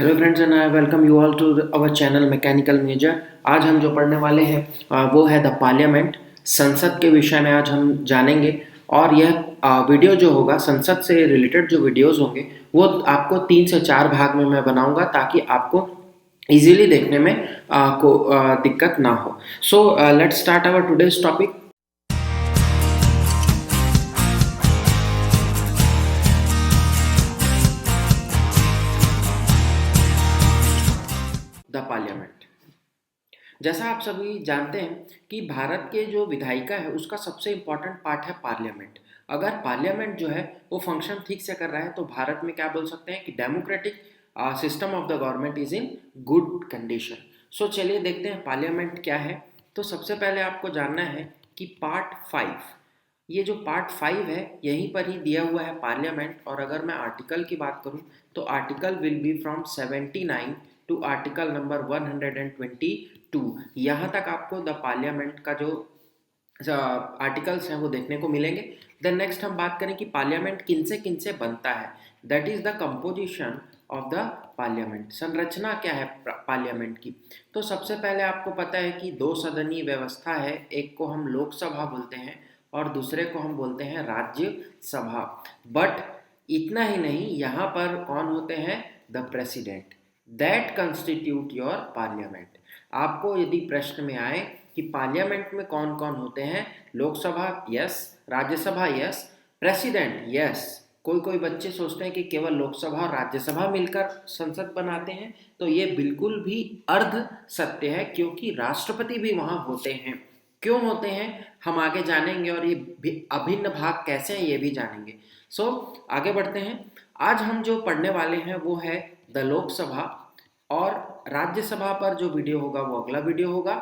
Hello friends and I welcome you all to our channel mechanical major. आज हम जो पढ़ने वाले हैं वो है द पार्लियामेंट। संसद के विषय में आज हम जानेंगे और यह वीडियो जो होगा संसद से रिलेटेड जो वीडियोस होंगे वो आपको 3 से 4 भाग में मैं बनाऊंगा ताकि आपको इजीली देखने में दिक्कत ना हो। So let's start our today's topic. The parliament. जैसा आप सभी जानते हैं कि भारत के जो विधायिका है उसका सबसे इम्पोर्टेंट पार्ट है पार्लियामेंट। अगर पार्लियामेंट जो है वो फंक्शन ठीक से कर रहा है तो भारत में क्या बोल सकते हैं कि democratic system of the government is in good condition. So चलिए देखते हैं पार्लियामेंट क्या है। तो सबसे पहले आपको जानना है कि पार्ट 5, ये जो पार्ट 5 है यहीं पर ही दिया हुआ है पार्लियामेंट। और अगर मैं आर्टिकल की बात करूं तो article will be from 79 to article number 122। यहाँ तक आपको द पार्लियामेंट का जो आर्टिकल्स हैं वो देखने को मिलेंगे। देन नेक्स्ट हम बात करें कि पार्लियामेंट किन से बनता है। That is the composition of the parliament. संरचना क्या है पार्लियामेंट की। तो सबसे पहले आपको पता है कि 2 सदनीय व्यवस्था है। एक को हम लोकसभा बोलते हैं और दूसरे को हम बोलते हैं राज्यसभा। बट इतना ही नहीं, यहाँ पर कौन होते हैं, the president that constitute your parliament. आपको यदि प्रश्न में आए कि पार्लियामेंट में कौन कौन होते हैं, Lok Sabha yes, Rajya Sabha yes, president yes. कोई कोई बच्चे सोचते हैं कि केवल लोकसभा और राज्यसभा मिलकर संसद बनाते हैं, तो ये बिल्कुल भी अर्ध सत्य है क्योंकि राष्ट्रपति भी वहाँ होते हैं। क्यों होते हैं हम आगे जानेंगे और ये अभिन्न भाग कैसे हैं ये भी जानेंगे। सो आगे बढ़ते हैं। आज हम जो पढ़ने वाले हैं वो है द लोकसभा, और राज्यसभा पर जो वीडियो होगा वो अगला वीडियो होगा।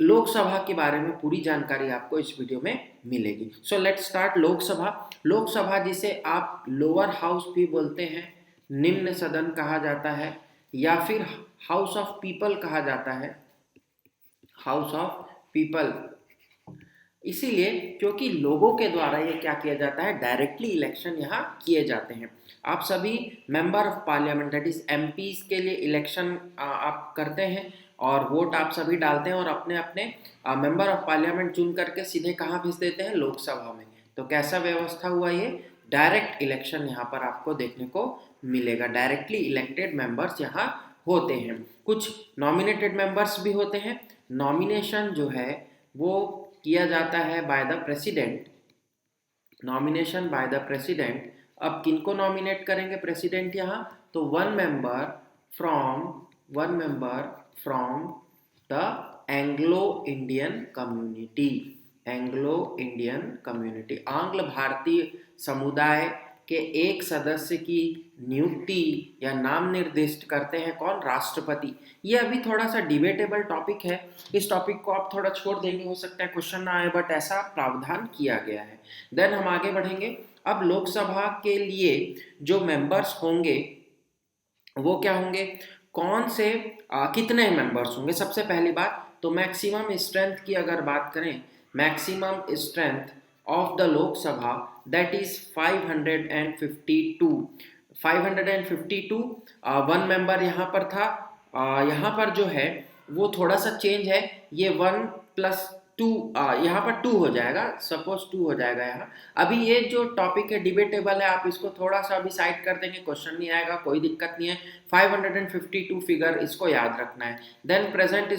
लोकसभा के बारे में पूरी जानकारी आपको इस वीडियो में मिलेगी। सो लेट्स स्टार्ट। लोकसभा। लोकसभा जिसे आप लोअर हाउस भी बोलते हैं, निम्न सदन कहा जाता है, या फिर हाउस ऑफ पीपल कहा जाता है, हाउस ऑफ पीपल। इसीलिए क्योंकि लोगों के द्वारा ये क्या किया जाता है, डायरेक्टली इलेक्शन यहाँ किए जाते हैं। आप सभी member of parliament that is MPs के लिए इलेक्शन आप करते हैं और वोट आप सभी डालते हैं और अपने अपने मेंबर ऑफ पार्लियामेंट चुन करके सीधे कहाँ भेज देते हैं, लोकसभा में। तो कैसा व्यवस्था हुआ ये, डायरेक्ट इलेक्शन यहाँ पर आपको देखने को मिलेगा। डायरेक्टली इलेक्टेड मेंबर्स यहाँ होते हैं। कुछ नॉमिनेटेड मेंबर्स भी होते हैं। नॉमिनेशन जो है वो किया जाता है by the president. Nomination by the president. अब किनको नॉमिनेट करेंगे प्रेसिडेंट यहाँ, तो one member from the Anglo Indian community. Anglo Indian community, आंग्ल भारतीय समुदाय के एक सदस्य की नियुक्ति या नाम निर्दिष्ट करते हैं कौन, राष्ट्रपति। ये अभी थोड़ा सा डिबेटेबल टॉपिक है, इस टॉपिक को आप थोड़ा छोड़ देंगे, हो सकता है क्वेश्चन ना आए, बट ऐसा प्रावधान किया गया है। देन हम आगे बढ़ेंगे। अब लोकसभा के लिए जो मेंबर्स होंगे वो क्या होंगे, कौन से कितने मेंबर्स होंगे। सबसे पहली बात तो मैक्सिमम स्ट्रेंथ की अगर बात करें, maximum strength of the Lok Sabha that is 552। 552 one member यहाँ पर था। यहाँ पर जो है वो थोड़ा सा चेंज है, ये 1+2 यहाँ पर 2 हो जाएगा, सपोज 2 हो जाएगा यहाँ। अभी ये जो टॉपिक है डिबेटेबल है, आप इसको थोड़ा सा अभी साइड कर देंगे, क्वेश्चन नहीं आएगा, कोई दिक्कत नहीं है। 552 फिगर इसको याद रखना है। देन प्रेजेंट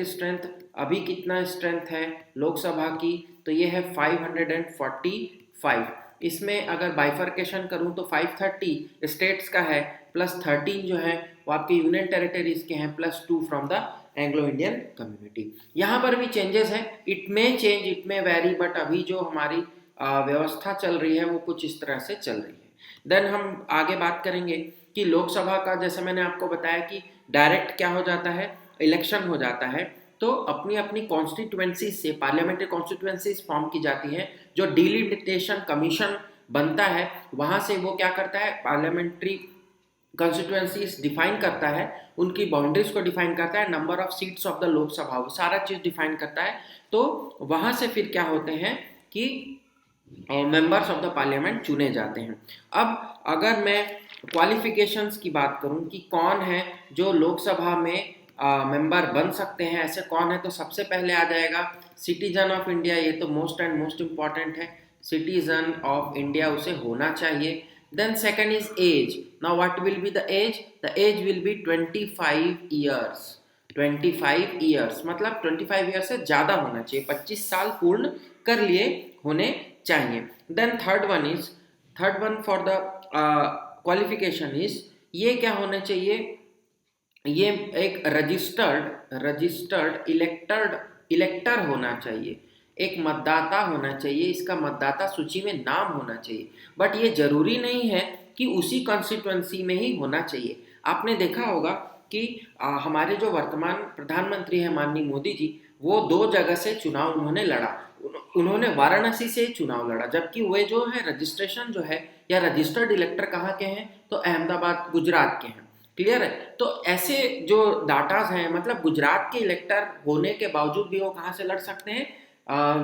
स्ट्रेंथ अभी कितना स्ट्रेंथ है लोकसभा की, तो ये है 545। इसमें अगर बाइफर्केशन करूं तो 530 स्टेट्स का है, +13 जो है वो आपके यूनियन टेरिटरीज के हैं, +2 from the Anglo Indian community. यहाँ पर भी चेंजेस हैं, it may change, it may very, but अभी जो हमारी व्यवस्था चल रही है वो कुछ इस तरह से चल रही है। देन हम आगे बात करेंगे कि लोकसभा का, जैसे मैंने आपको बताया कि डायरेक्ट क्या हो जाता है, इलेक्शन हो जाता है, तो अपनी अपनी कॉन्स्टिट्यूएंसी से पार्लियामेंट्री कॉन्स्टिट्यूएंसीज फॉर्म की जाती हैं। जो डिलिमिटेशन कमीशन बनता है वहाँ से वो क्या करता है, पार्लियामेंट्री कॉन्स्टिट्यूएंसीज डिफाइन करता है, उनकी बाउंड्रीज को डिफाइन करता है, number of seats of the Lok Sabha, वो सारा चीज़ डिफाइन करता है। तो वहाँ से फिर क्या होते हैं कि मेंबर्स ऑफ द पार्लियामेंट चुने जाते हैं। अब अगर मैं क्वालिफिकेशंस की बात करूं कि कौन है जो लोकसभा में मेंबर बन सकते हैं, ऐसे कौन है, तो सबसे पहले आ जाएगा सिटीजन ऑफ इंडिया। ये तो मोस्ट एंड मोस्ट इम्पॉर्टेंट है, सिटीजन ऑफ इंडिया उसे होना चाहिए। Then second is age. Now what will be the age? The age will be 25 years. 25 years मतलब 25 ईयर्स से ज़्यादा होना चाहिए, 25 साल पूर्ण कर लिए होने चाहिए। Then third one for the qualification is, ये क्या होना चाहिए, ये एक रजिस्टर्ड इलेक्टर होना चाहिए, एक मतदाता होना चाहिए, इसका मतदाता सूची में नाम होना चाहिए। बट ये जरूरी नहीं है कि उसी कॉन्स्टिट्यूंसी में ही होना चाहिए। आपने देखा होगा कि हमारे जो वर्तमान प्रधानमंत्री हैं माननीय मोदी जी, वो 2 जगह से चुनाव उन्होंने लड़ा। उन्होंने वाराणसी से चुनाव लड़ा, जबकि वे जो है रजिस्ट्रेशन जो है या रजिस्टर्ड इलेक्टर कहाँ के हैं, तो अहमदाबाद गुजरात के हैं। क्लियर है? तो ऐसे जो डाटाज हैं, मतलब गुजरात के इलेक्टर होने के बावजूद भी वो कहाँ से लड़ सकते हैं,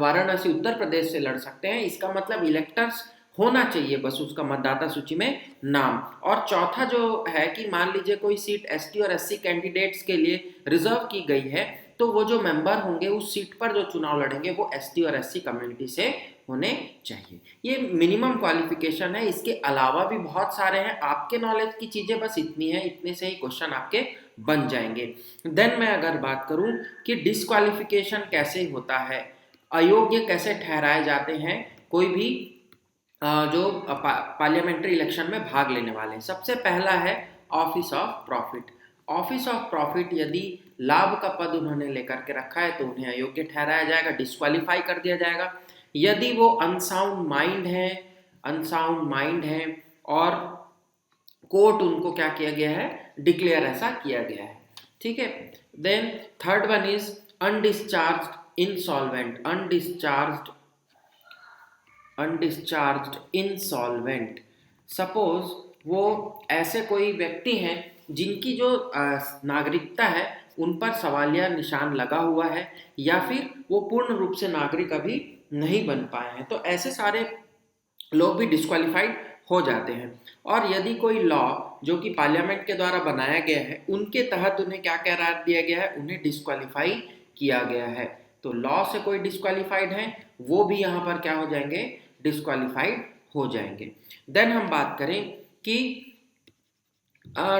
वाराणसी उत्तर प्रदेश से लड़ सकते हैं। इसका मतलब इलेक्टर्स होना चाहिए बस उसका मतदाता सूची में नाम। और चौथा जो है कि मान लीजिए कोई सीट एसटी और एससी कैंडिडेट्स के लिए रिजर्व की गई है, तो वो जो मेंबर होंगे उस सीट पर जो चुनाव लड़ेंगे वो एसटी और एससी कम्युनिटी से होने चाहिए। ये मिनिमम क्वालिफिकेशन है, इसके अलावा भी बहुत सारे हैं। आपके नॉलेज की चीज़ें बस इतनी है, इतने से ही क्वेश्चन आपके बन जाएंगे। देन मैं अगर बात करूं कि डिस्क्वालिफिकेशन कैसे होता है, अयोग्य कैसे ठहराए जाते हैं कोई भी जो पार्लियामेंट्री इलेक्शन में भाग लेने वाले हैं। सबसे पहला है office of profit. Office of profit यदि लाभ का पद उन्होंने लेकर के रखा है तो उन्हें अयोग्य ठहराया जाएगा, डिस्क्वालीफाई कर दिया जाएगा। यदि वो अनसाउंड माइंड है और कोर्ट उनको क्या किया गया है, डिक्लेयर ऐसा किया गया है। ठीक है। Then third one is undischarged insolvent. Undischarged insolvent, suppose वो ऐसे कोई व्यक्ति हैं जिनकी जो नागरिकता है उन पर सवालिया निशान लगा हुआ है, या फिर वो पूर्ण रूप से नागरिक अभी नहीं बन पाए हैं, तो ऐसे सारे लोग भी डिस्क्वालीफाइड हो जाते हैं। और यदि कोई लॉ जो कि पार्लियामेंट के द्वारा बनाया गया है उनके तहत उन्हें क्या करार दिया गया है, उन्हें डिस्क्वालीफाई किया गया है, तो लॉ से कोई डिस्क्वालीफाइड है वो भी यहाँ पर क्या हो जाएंगे, डिस्क्वालीफाइड हो जाएंगे। देन हम बात करें कि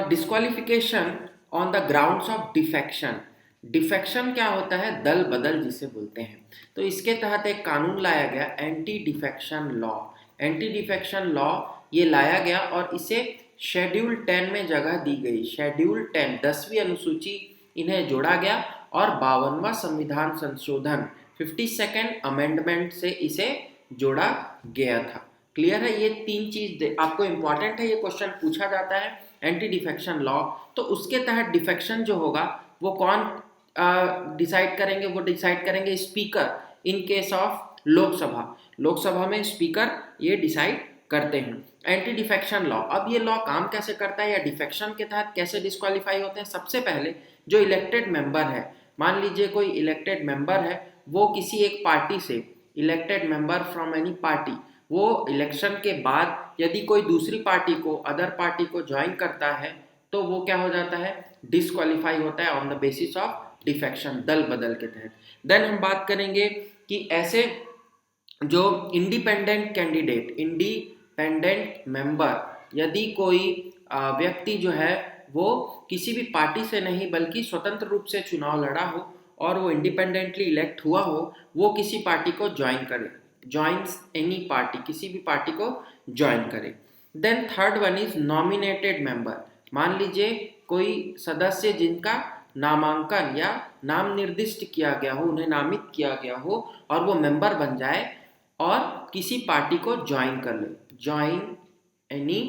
disqualification on the grounds of defection. Defection क्या होता है, दल बदल जिसे बोलते हैं। तो इसके तहत एक कानून लाया गया, anti defection law. Anti defection law ये लाया गया और इसे शेड्यूल 10 में जगह दी गई। शेड्यूल 10 10वीं अनुसूची इन्हें जोड़ा गया और 52वां संविधान संशोधन 52nd अमेंडमेंट से इसे जोड़ा गया था। क्लियर है? ये 3 चीज आपको इंपॉर्टेंट है, ये क्वेश्चन पूछा जाता है। एंटी डिफेक्शन लॉ, तो उसके तहत डिफेक्शन जो होगा वो कौन डिसाइड करेंगे, वो डिसाइड करेंगे speaker. In case of Lok Sabha में स्पीकर ये डिसाइड करते हैं। एंटी डिफेक्शन लॉ, अब ये लॉ काम कैसे करता है या डिफेक्शन के तहत कैसे डिस्क्वालीफाई होते हैं। सबसे पहले जो इलेक्टेड मेंबर है, मान लीजिए कोई इलेक्टेड मेंबर है, वो किसी एक पार्टी से, elected member from any party, वो इलेक्शन के बाद यदि कोई दूसरी पार्टी को, अदर पार्टी को ज्वाइन करता है तो वो क्या हो जाता है, डिस्क्वालीफाई होता है on the basis of defection, दल बदल के तहत। देन हम बात करेंगे कि ऐसे जो इंडिपेंडेंट मेंबर, यदि कोई व्यक्ति जो है वो किसी भी पार्टी से नहीं बल्कि स्वतंत्र रूप से चुनाव लड़ा हो और वो इंडिपेंडेंटली इलेक्ट हुआ हो, वो किसी पार्टी को ज्वाइन करे, ज्वाइंस एनी पार्टी, किसी भी पार्टी को ज्वाइन करे। Then third one is nominated member. मान लीजिए कोई सदस्य जिनका नामांकन या नाम निर्दिष्ट किया गया हो, उन्हें नामित किया गया हो और वो मेंबर बन जाए और किसी पार्टी को ज्वाइन कर ले, ज्वाइन एनी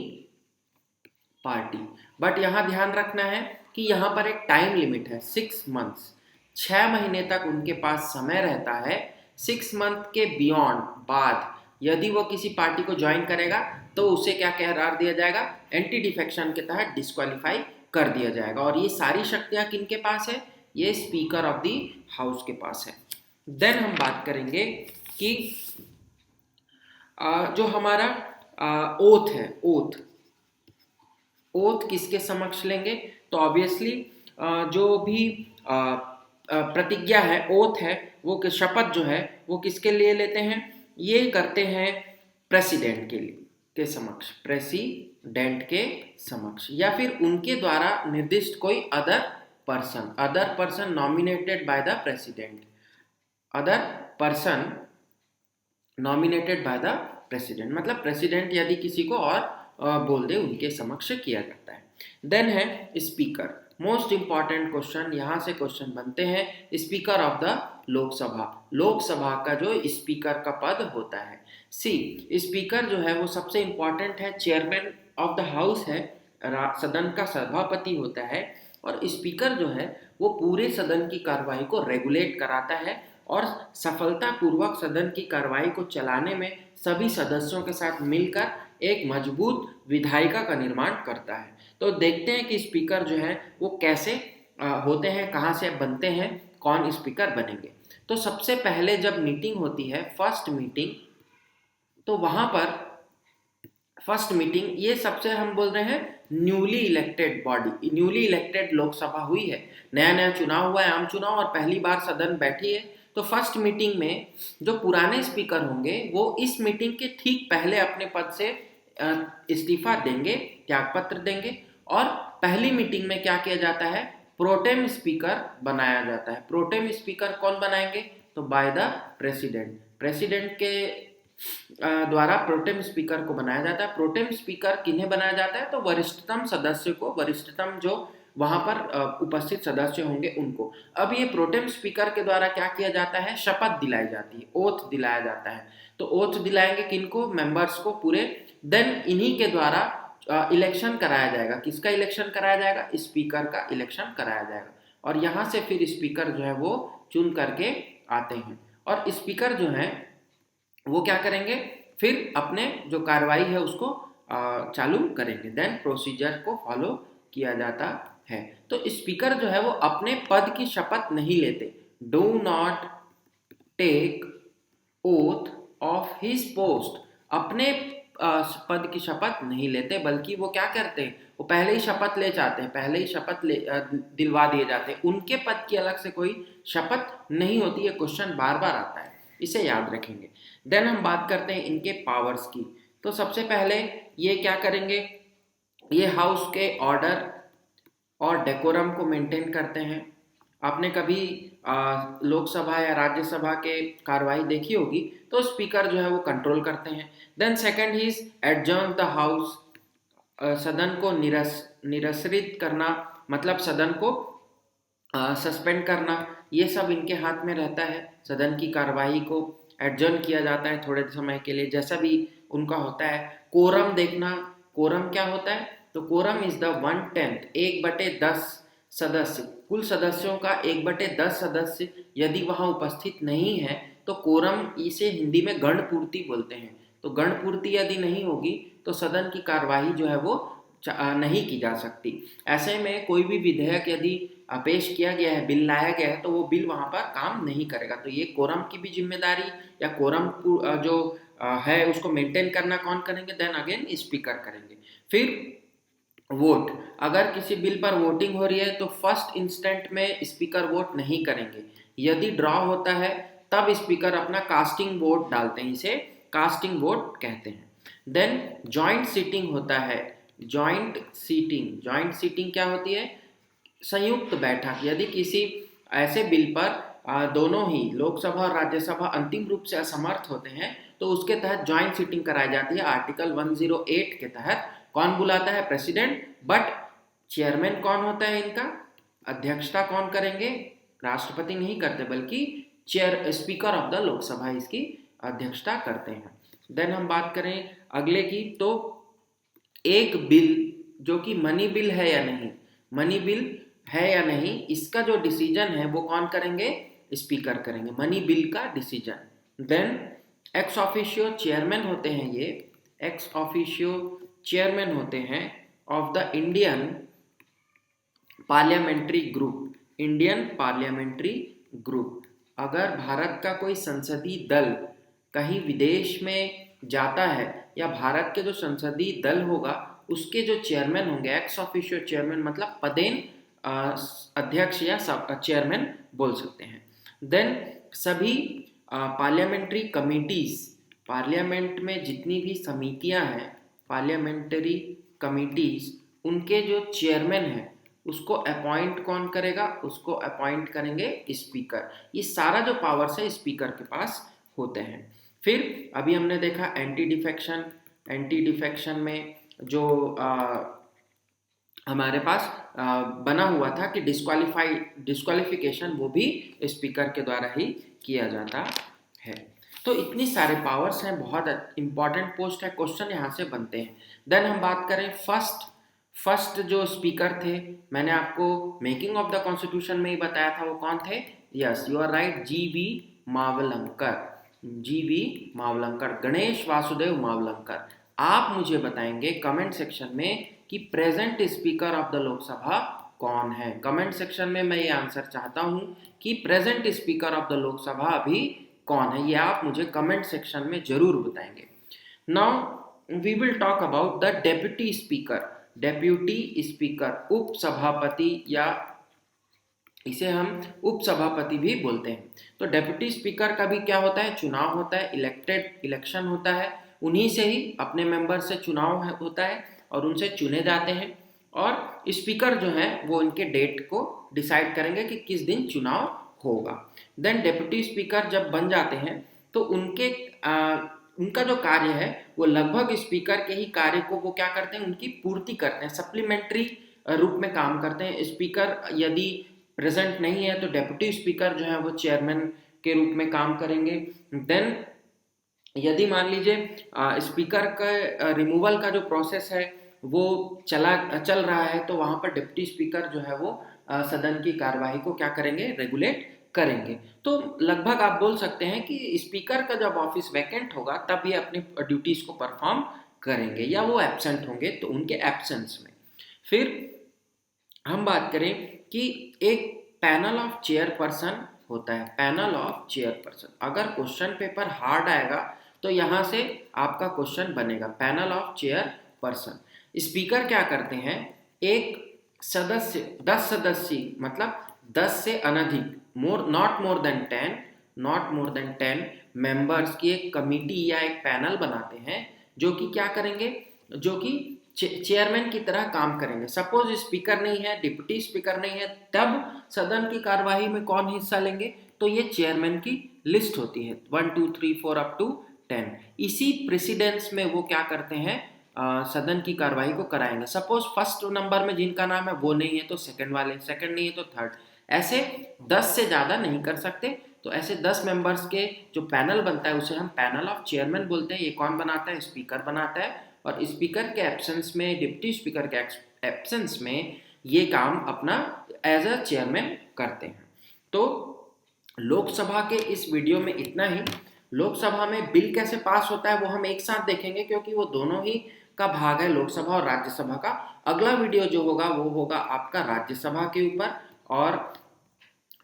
पार्टी। बट यहाँ ध्यान रखना है कि यहाँ पर एक टाइम लिमिट है, 6 मंथ्स, 6 महीने तक उनके पास समय रहता है। 6 मंथ के बियॉन्ड बाद यदि वो किसी पार्टी को ज्वाइन करेगा तो उसे क्या करार दिया जाएगा, एंटी डिफेक्शन के तहत डिस्क्वालीफाई कर दिया जाएगा। और ये सारी शक्तियां किनके पास है, ये स्पीकर ऑफ द हाउस के पास है। देन हम बात करेंगे कि जो हमारा ओथ है, ओथ किसके समक्ष लेंगे? तो ऑब्वियसली जो भी प्रतिज्ञा है, ओथ है, वो शपथ जो है वो किसके लिए लेते हैं? ये करते हैं प्रेसिडेंट के समक्ष, प्रेसिडेंट के समक्ष, या फिर उनके द्वारा निर्दिष्ट कोई other person nominated by the president, other person nominated by the president, मतलब प्रेसिडेंट यदि किसी को और बोल दे उनके समक्ष किया जाता है। देन है स्पीकर, मोस्ट इंपॉर्टेंट क्वेश्चन, यहाँ से क्वेश्चन बनते हैं। Speaker of the Lok Sabha, Lok Sabha का जो स्पीकर का पद होता है। सी, स्पीकर जो है वो सबसे इंपॉर्टेंट है, चेयरमैन ऑफ द हाउस है, सदन का सभापति होता है, और स्पीकर जो है वो पूरे सदन की कार्रवाई को रेगुलेट कराता है और सफलतापूर्वक सदन की कार्रवाई को चलाने में सभी सदस्यों के साथ मिलकर एक मजबूत विधायिका का निर्माण करता है। तो देखते हैं कि स्पीकर जो है वो कैसे होते हैं, कहाँ से बनते हैं, कौन स्पीकर बनेंगे। तो सबसे पहले जब मीटिंग होती है, फर्स्ट मीटिंग, तो वहाँ पर फर्स्ट मीटिंग, ये सबसे हम बोल रहे हैं newly elected body, newly elected Lok Sabha हुई है, नया नया चुनाव हुआ है, आम चुनाव, और पहली बार सदन बैठी है। तो फर्स्ट मीटिंग में जो पुराने स्पीकर होंगे वो इस मीटिंग के ठीक पहले अपने पद से इस्तीफा देंगे, त्यागपत्र देंगे, और पहली मीटिंग में क्या किया जाता है? प्रोटेम स्पीकर बनाया जाता है। प्रोटेम स्पीकर कौन बनाएंगे? तो बाय द प्रेसिडेंट, प्रेसिडेंट के द्वारा प्रोटेम स्पीकर को बनाया जाता है। प्रोटेम स्पीकर किन्हें बनाया जाता है? तो वरिष्ठतम सदस्य को, वरिष्ठतम जो वहां पर उपस्थित सदस्य होंगे उनको। अब ये प्रोटेम स्पीकर के द्वारा क्या किया जाता है? शपथ दिलाई जाती है, ओथ दिलाया जाता है। तो ओथ दिलाएंगे किनको? मेंबर्स को पूरे। देन इन्हीं के द्वारा इलेक्शन कराया जाएगा। किसका इलेक्शन कराया जाएगा? स्पीकर का इलेक्शन कराया जाएगा, और यहाँ से फिर स्पीकर जो है वो चुन करके आते हैं, और स्पीकर जो है वो क्या करेंगे? फिर अपने जो कार्रवाई है उसको चालू करेंगे। देन प्रोसीजर को फॉलो किया जाता है। तो स्पीकर जो है वो अपने पद की शपथ नहीं लेते, do not take oath of his post, अपने पद की शपथ नहीं लेते, बल्कि वो क्या करते हैं? वो पहले ही शपथ ले जाते हैं, पहले ही शपथ दिलवा दिए जाते हैं। उनके पद की अलग से कोई शपथ नहीं होती है। क्वेश्चन बार बार आता है, इसे याद रखेंगे। देन हम बात करते हैं इनके पावर्स की। तो सबसे पहले ये क्या करेंगे? ये हाउस के ऑर्डर और डेकोरम को मेंटेन करते हैं। आपने कभी लोकसभा या राज्यसभा के कार्रवाई देखी होगी, तो स्पीकर जो है वो कंट्रोल करते हैं। Then second is adjourn the house, सदन को निरस्त्रित करना, मतलब सदन को सस्पेंड करना, ये सब इनके हाथ में रहता है। सदन की कार्रवाई को एडजर्न किया जाता है थोड़े समय के लिए, जैसा भी उनका होता है। कोरम देखना, कोरम क्या होता है? तो कोरम इज द 1/10, 1/10 सदस्य, कुल सदस्यों का 1/10 सदस्य यदि वहाँ उपस्थित नहीं है तो कोरम, इसे हिंदी में गणपूर्ति बोलते हैं। तो गणपूर्ति यदि नहीं होगी तो सदन की कार्यवाही जो है वो नहीं की जा सकती। ऐसे में कोई भी विधेयक यदि पेश किया गया है, बिल लाया गया है, तो वो बिल वहाँ पर काम नहीं करेगा। तो ये कोरम की भी जिम्मेदारी या कोरम जो है उसको मेंटेन करना कौन करेंगे? देन अगेन स्पीकर करेंगे। फिर वोट, अगर किसी बिल पर वोटिंग हो रही है तो फर्स्ट इंस्टेंट में स्पीकर वोट नहीं करेंगे। यदि ड्रॉ होता है तब स्पीकर अपना कास्टिंग वोट डालते हैं, इसे कास्टिंग वोट कहते हैं। देन जॉइंट सीटिंग होता है। जॉइंट सीटिंग क्या होती है? संयुक्त बैठक। यदि किसी ऐसे बिल पर दोनों ही लोकसभा और राज्यसभा अंतिम रूप से असमर्थ होते हैं तो उसके तहत जॉइंट सीटिंग कराई जाती है। आर्टिकल 108 के तहत कौन बुलाता है? प्रेसिडेंट। बट चेयरमैन कौन होता है इनका? अध्यक्षता कौन करेंगे? राष्ट्रपति नहीं करते, बल्कि स्पीकर ऑफ द लोकसभा इसकी अध्यक्षता करते हैं। देन हम बात करें अगले की, तो एक बिल जो कि मनी बिल है या नहीं, मनी बिल है या नहीं, इसका जो डिसीजन है वो कौन करेंगे? स्पीकर करेंगे, मनी बिल का decision. Then ex officio chairman होते हैं, ये एक्स ऑफिशियो चेयरमैन होते हैं of the Indian parliamentary group, Indian parliamentary group. अगर भारत का कोई संसदीय दल कहीं विदेश में जाता है या भारत के जो संसदीय दल होगा उसके जो चेयरमैन होंगे, एक्स ऑफिशियो चेयरमैन मतलब पदेन अध्यक्ष या चेयरमैन बोल सकते हैं। देन सभी पार्लियामेंट्री कमिटीज, पार्लियामेंट में जितनी भी समितियां हैं, पार्लियामेंट्री कमिटीज, उनके जो चेयरमैन हैं उसको अपॉइंट कौन करेगा? उसको अपॉइंट करेंगे स्पीकर। ये सारा जो पावर्स है स्पीकर के पास होते हैं। फिर अभी हमने देखा एंटी डिफेक्शन, एंटी डिफेक्शन में जो हमारे पास बना हुआ था कि डिस्क्वालिफिकेशन, वो भी स्पीकर के द्वारा ही किया जाता है। तो इतनी सारे पावर्स हैं, बहुत इंपॉर्टेंट पोस्ट है, क्वेश्चन यहाँ से बनते हैं। देन हम बात करें फर्स्ट जो स्पीकर थे, मैंने आपको मेकिंग ऑफ द कॉन्स्टिट्यूशन में ही बताया था, वो कौन थे? यस, यू आर राइट, जीवी मावलंकर, जीवी मावलंकर, गणेश वासुदेव मावलंकर। आप मुझे बताएंगे कमेंट सेक्शन में कि present speaker of the Lok Sabha कौन है। कमेंट सेक्शन में मैं ये आंसर चाहता हूं कि present speaker of the Lok Sabha अभी कौन है, ये आप मुझे कमेंट सेक्शन में जरूर बताएंगे। Now we will talk about the deputy speaker. Deputy speaker, उप सभापति, या इसे हम उपसभापति भी बोलते हैं। तो डेप्यूटी स्पीकर का भी क्या होता है? चुनाव होता है, इलेक्शन होता है, उन्हीं से ही अपने मेंबर से चुनाव होता है और उनसे चुने जाते हैं। और स्पीकर जो है वो उनके डेट को डिसाइड करेंगे कि किस दिन चुनाव होगा। देन डेप्यूटी स्पीकर जब बन जाते हैं तो उनका जो कार्य है वो लगभग स्पीकर के ही कार्य को वो क्या करते हैं? उनकी पूर्ति करते हैं, सप्लीमेंट्री रूप में काम करते हैं। स्पीकर यदि प्रेजेंट नहीं है तो डेप्यूटी स्पीकर जो है वो चेयरमैन के रूप में काम करेंगे। देन यदि मान लीजिए स्पीकर का रिमूवल का जो प्रोसेस है वो चल रहा है तो वहां पर डिप्टी स्पीकर जो है वो सदन की कार्यवाही को क्या करेंगे? रेगुलेट करेंगे। तो लगभग आप बोल सकते हैं कि स्पीकर का जब ऑफिस वैकेंट होगा तब ये अपनी ड्यूटीज को परफॉर्म करेंगे, या वो एब्सेंट होंगे तो उनके एब्सेंस में। फिर हम बात करें कि एक पैनल ऑफ चेयरपर्सन होता है, पैनल ऑफ चेयरपर्सन। अगर क्वेश्चन पेपर हार्ड आएगा तो यहां से आपका क्वेश्चन बनेगा, पैनल ऑफ चेयरपर्सन। स्पीकर क्या करते हैं? एक सदस्य, 10 सदस्य मतलब 10 से अनधिक, नॉट मोर देन 10 मेंबर्स की एक कमिटी या एक पैनल बनाते हैं जो कि क्या करेंगे? जो कि चेयरमैन की तरह काम करेंगे। सपोज स्पीकर नहीं है, डिप्टी स्पीकर नहीं है, तब सदन की कार्यवाही में कौन हिस्सा लेंगे? तो ये चेयरमैन की लिस्ट होती है 1 2 3 4 अप टू 10। इसी प्रेसिडेंस में वो क्या करते हैं? सदन की कार्यवाही को कराएंगे। सपोज फर्स्ट नंबर में जिनका नाम है वो नहीं है तो सेकंड वाले, सेकंड नहीं है तो थर्ड, ऐसे 10 से ज़्यादा नहीं कर सकते। तो ऐसे 10 मेंबर्स के जो पैनल बनता है उसे हम पैनल ऑफ चेयरमैन बोलते हैं। ये कौन बनाता है? स्पीकर बनाता है। और स्पीकर के एब्सेंस में, डिप्टी स्पीकर के एब्सेंस में ये काम अपना एज अ चेयरमैन करते हैं। तो लोकसभा के इस वीडियो में इतना ही। लोकसभा में बिल कैसे पास होता है वो हम एक साथ देखेंगे क्योंकि वो दोनों ही का भाग है, लोकसभा और राज्यसभा का। अगला वीडियो जो होगा वो होगा आपका राज्यसभा के ऊपर, और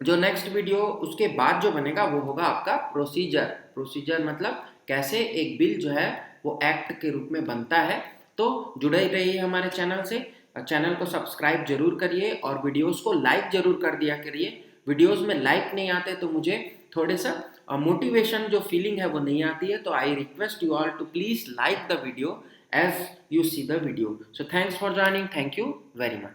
जो नेक्स्ट वीडियो उसके बाद जो बनेगा वो होगा आपका प्रोसीजर मतलब कैसे एक बिल जो है वो एक्ट के रूप में बनता है। तो जुड़े ही रहिए हमारे चैनल से, चैनल को सब्सक्राइब जरूर करिए और वीडियोस को लाइक जरूर कर दिया करिए। वीडियोस में लाइक नहीं आते तो मुझे थोड़े सा मोटिवेशन जो फीलिंग है वो नहीं आती है। तो I request you all to please like the video as you see the video. So thanks for joining. Thank you very much.